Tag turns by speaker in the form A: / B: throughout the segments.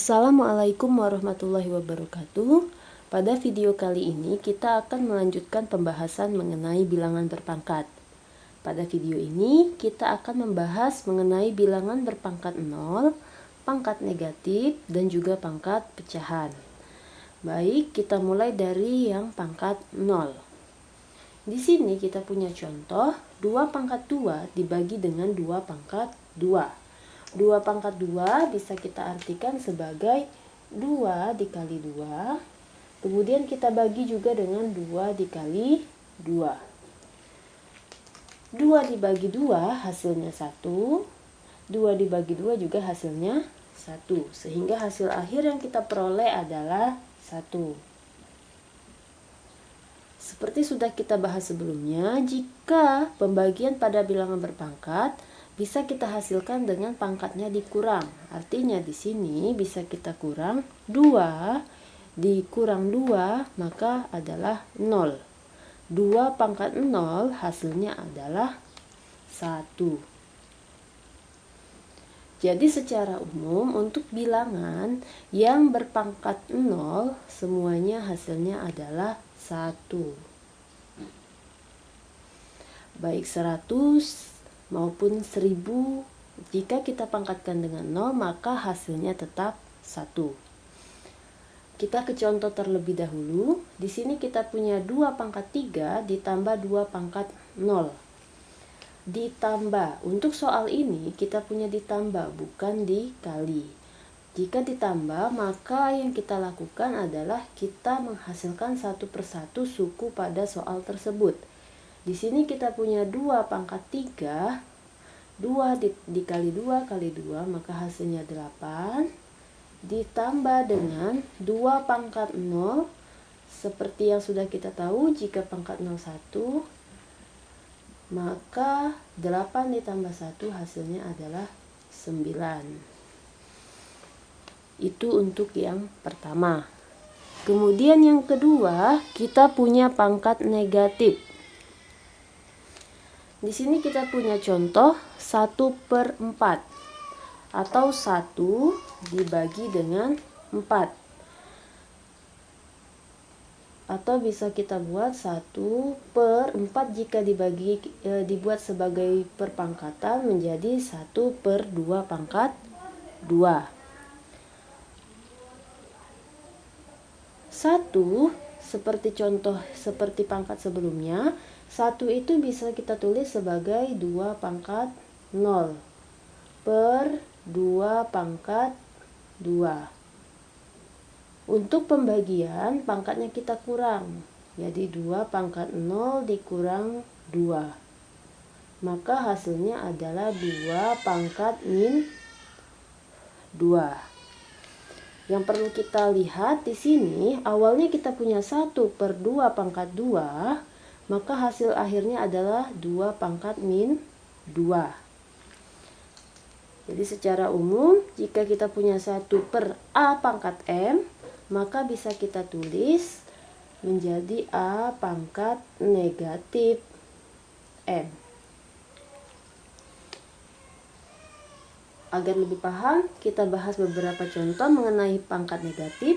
A: Assalamualaikum warahmatullahi wabarakatuh. Pada video kali ini kita akan melanjutkan pembahasan mengenai bilangan berpangkat. Pada video ini kita akan membahas mengenai bilangan berpangkat 0, pangkat negatif, dan juga pangkat pecahan. Baik, kita mulai dari yang pangkat 0. Di sini kita punya contoh 2 pangkat 2 dibagi dengan 2 pangkat 2. 2 pangkat 2 bisa kita artikan sebagai 2 dikali 2. Kemudian kita bagi juga dengan 2 dikali 2. 2 dibagi 2 hasilnya 1. 2 dibagi 2 juga hasilnya 1. Sehingga hasil akhir yang kita peroleh adalah 1. Seperti sudah kita bahas sebelumnya, jika pembagian pada bilangan berpangkat bisa kita hasilkan dengan pangkatnya dikurang. Artinya di sini bisa kita kurang 2 dikurang 2 maka adalah 0. 2 pangkat 0 hasilnya adalah 1. Jadi secara umum untuk bilangan yang berpangkat 0 semuanya hasilnya adalah 1. Baik 100 maupun 1000, jika kita pangkatkan dengan 0 maka hasilnya tetap 1. Kita ke contoh terlebih dahulu. Di sini kita punya 2 pangkat 3 ditambah 2 pangkat 0. Ditambah, untuk soal ini kita punya ditambah bukan dikali. Jika ditambah maka yang kita lakukan adalah kita menghasilkan satu persatu suku pada soal tersebut. Di sini kita punya 2 pangkat 3, 2 dikali 2 kali 2, maka hasilnya 8. Ditambah dengan 2 pangkat 0, seperti yang sudah kita tahu, jika pangkat 0 1, maka 8 ditambah 1 hasilnya adalah 9. Itu untuk yang pertama. Kemudian yang kedua, kita punya pangkat negatif. Di sini kita punya contoh 1/4 atau 1 dibagi dengan 4. Atau bisa kita buat 1/4 jika dibuat sebagai perpangkatan menjadi 1/2 pangkat 2. 1 seperti pangkat sebelumnya, 1 itu bisa kita tulis sebagai 2 pangkat 0 per 2 pangkat 2. Untuk pembagian pangkatnya kita kurang, jadi 2 pangkat 0 dikurang 2. Maka hasilnya adalah 2 pangkat min 2. Yang perlu kita lihat di sini, awalnya kita punya 1/2 pangkat 2, maka hasil akhirnya adalah 2 pangkat min 2. Jadi secara umum, jika kita punya 1/A pangkat M, maka bisa kita tulis menjadi A pangkat negatif M. Agar lebih paham, kita bahas beberapa contoh mengenai pangkat negatif.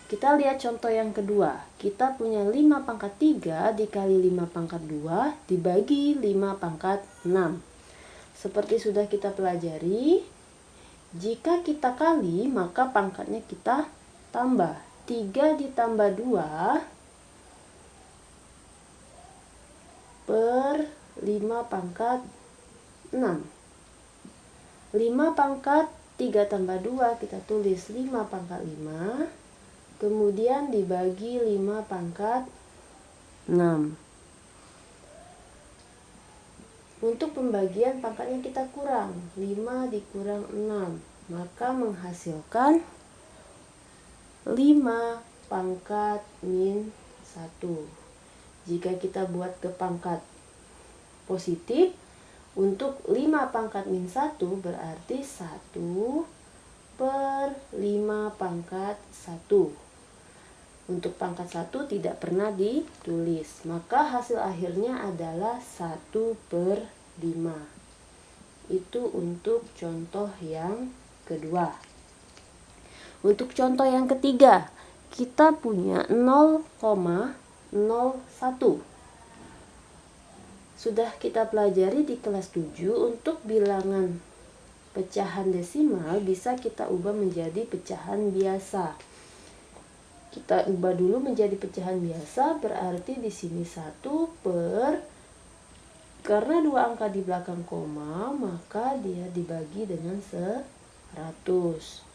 A: Kita lihat contoh yang kedua. Kita punya 5 pangkat 3 dikali 5 pangkat 2 dibagi 5 pangkat 6. Seperti sudah kita pelajari, jika kita kali maka pangkatnya kita tambah. 3 ditambah 2 per 5 pangkat 6. 5 pangkat 3 tambah 2 kita tulis 5 pangkat 5, kemudian dibagi 5 pangkat 6. Untuk pembagian pangkatnya kita kurang, 5 dikurang 6, maka menghasilkan 5 pangkat min 1. Jika kita buat ke pangkat positif, untuk 5 pangkat min 1 berarti 1/5 pangkat 1. Untuk pangkat 1 tidak pernah ditulis, maka hasil akhirnya adalah 1/5. Itu untuk contoh yang kedua. Untuk contoh yang ketiga, kita punya 0,01. Sudah kita pelajari di kelas 7, untuk bilangan pecahan desimal bisa kita ubah menjadi pecahan biasa. Kita ubah dulu menjadi pecahan biasa, berarti di sini 1 per, karena dua angka di belakang koma, maka dia dibagi dengan 100.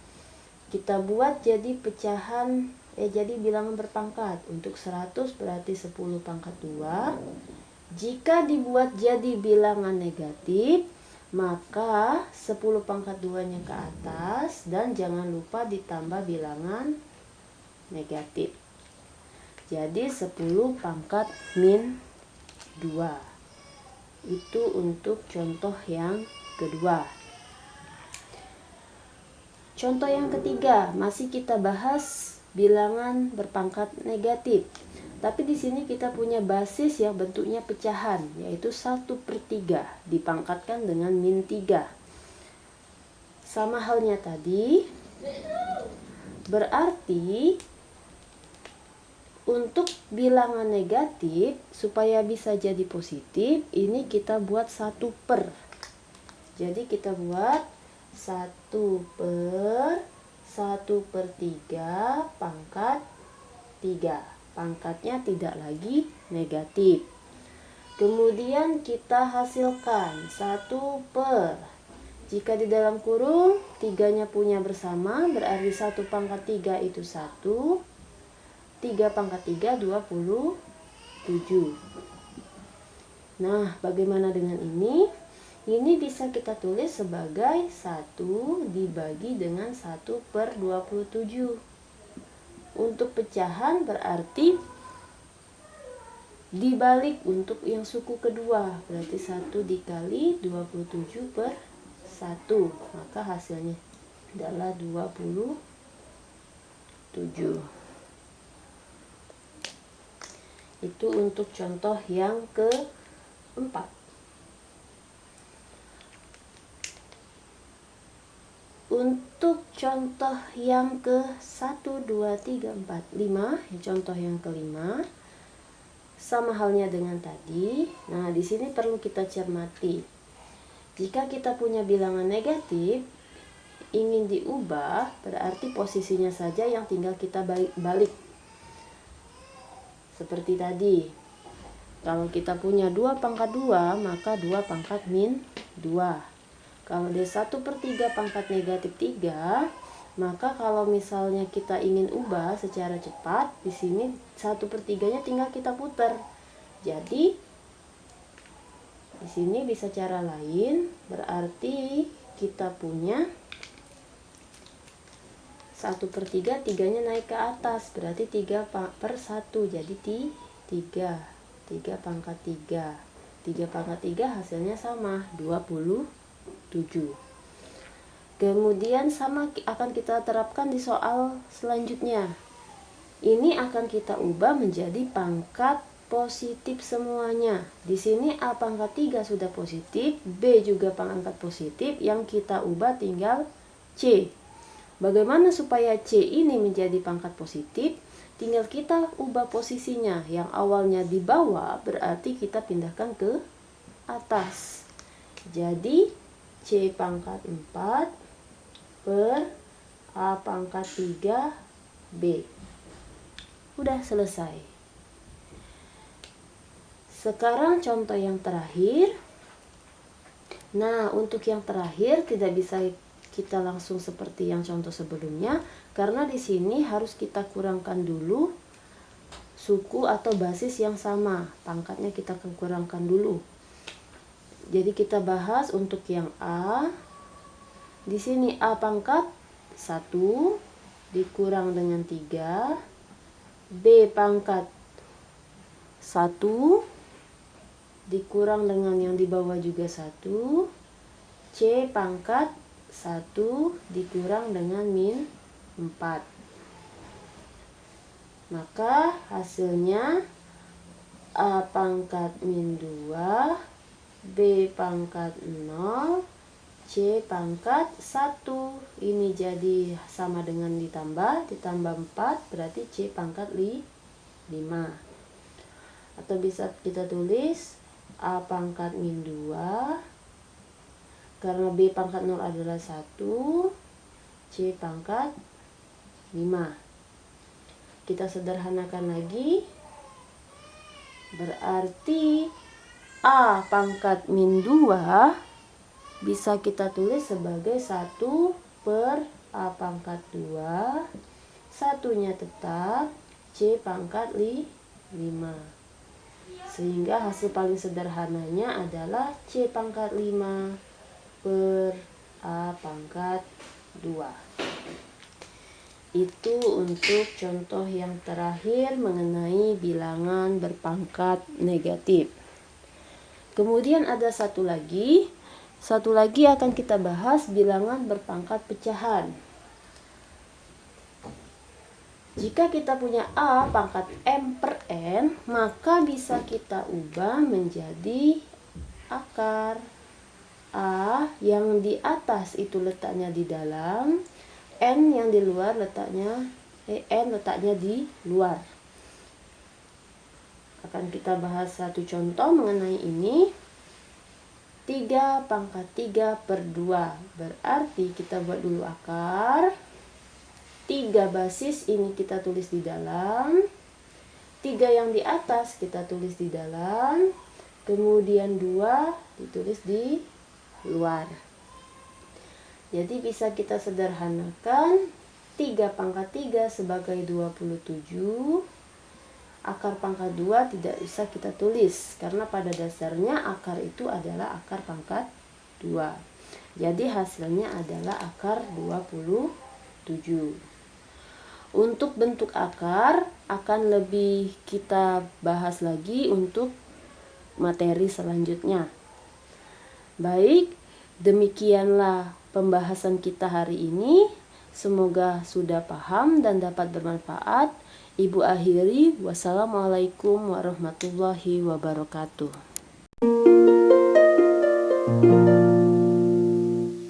A: Kita buat jadi pecahan, jadi bilangan berpangkat. Untuk 100 berarti 10 pangkat 2. Jika dibuat jadi bilangan negatif, maka 10 pangkat 2-nya ke atas, dan jangan lupa ditambah bilangan negatif. Jadi 10 pangkat min 2. Itu untuk contoh yang kedua. Contoh yang ketiga, masih kita bahas bilangan berpangkat negatif. Tapi di sini kita punya basis yang bentuknya pecahan, yaitu 1/3 dipangkatkan dengan min 3. Sama halnya tadi, berarti untuk bilangan negatif, supaya bisa jadi positif, ini kita buat 1 per. Jadi kita buat 1 per 1/3 pangkat 3. Pangkatnya tidak lagi negatif. Kemudian kita hasilkan 1 per. Jika di dalam kurung 3-nya punya bersama, berarti 1 pangkat 3 itu 1. 3 pangkat 3 27. Nah, bagaimana dengan ini? Ini bisa kita tulis sebagai 1 dibagi dengan 1 per 27. Untuk pecahan berarti dibalik untuk yang suku kedua, berarti 1 dikali 27 per 1, maka hasilnya adalah 27. Itu untuk contoh yang keempat. Untuk contoh yang ke 1, 2, 3, 4, 5, contoh yang kelima, sama halnya dengan tadi. Nah, di sini perlu kita cermati. Jika kita punya bilangan negatif, ingin diubah, berarti posisinya saja yang tinggal kita balik. Seperti tadi, kalau kita punya 2 pangkat 2, maka 2 pangkat min 2. Kalau dia 1/3 pangkat negatif 3, maka kalau misalnya kita ingin ubah secara cepat, di sini 1/3-nya tinggal kita putar. Jadi di sini bisa cara lain, berarti kita punya 1/3, 3-nya naik ke atas, berarti 3 per 1, jadi 3 pangkat 3. 3 pangkat 3 hasilnya sama, 27. Kemudian sama akan kita terapkan di soal selanjutnya. Ini akan kita ubah menjadi pangkat positif semuanya. Di sini A pangkat 3 sudah positif, B juga pangkat positif, yang kita ubah tinggal C. Bagaimana supaya C ini menjadi pangkat positif? Tinggal kita ubah posisinya. Yang awalnya di bawah berarti kita pindahkan ke atas. Jadi C pangkat 4 per A pangkat 3 B. Udah selesai. Sekarang contoh yang terakhir. Nah, untuk yang terakhir tidak bisa kita langsung seperti yang contoh sebelumnya, karena di sini harus kita kurangkan dulu suku atau basis yang sama. Pangkatnya kita kurangkan dulu. Jadi kita bahas untuk yang A. Di sini A pangkat 1 dikurang dengan 3. B pangkat 1 dikurang dengan yang di bawah juga 1. C pangkat 1 dikurang dengan min 4. Maka hasilnya A pangkat min 2, B pangkat 0, C pangkat 1. Ini jadi sama dengan ditambah 4 berarti C pangkat 5. Atau bisa kita tulis A pangkat min 2. Karena B pangkat 0 adalah 1, C pangkat 5. Kita sederhanakan lagi. Berarti A pangkat min 2 bisa kita tulis sebagai 1 per A pangkat 2. Satunya tetap C pangkat 5. Sehingga hasil paling sederhananya adalah C pangkat 5 per A pangkat 2. Itu untuk contoh yang terakhir mengenai bilangan berpangkat negatif. Kemudian ada satu lagi akan kita bahas bilangan berpangkat pecahan. Jika kita punya A pangkat M per N, maka bisa kita ubah menjadi akar. A yang di atas itu letaknya di dalam, N yang di luar letaknya di luar. Akan kita bahas satu contoh mengenai ini. 3 pangkat 3 per 2. Berarti kita buat dulu akar. 3 basis ini kita tulis di dalam. 3 yang di atas kita tulis di dalam. Kemudian 2 ditulis di luar. Jadi bisa kita sederhanakan 3 pangkat 3 sebagai 27. Akar pangkat 2 tidak bisa kita tulis karena pada dasarnya akar itu adalah akar pangkat 2. Jadi hasilnya adalah akar 27. Untuk bentuk akar akan lebih kita bahas lagi untuk materi selanjutnya. Baik, demikianlah pembahasan kita hari ini. Semoga sudah paham dan dapat bermanfaat. Ibu akhiri, wassalamualaikum warahmatullahi wabarakatuh.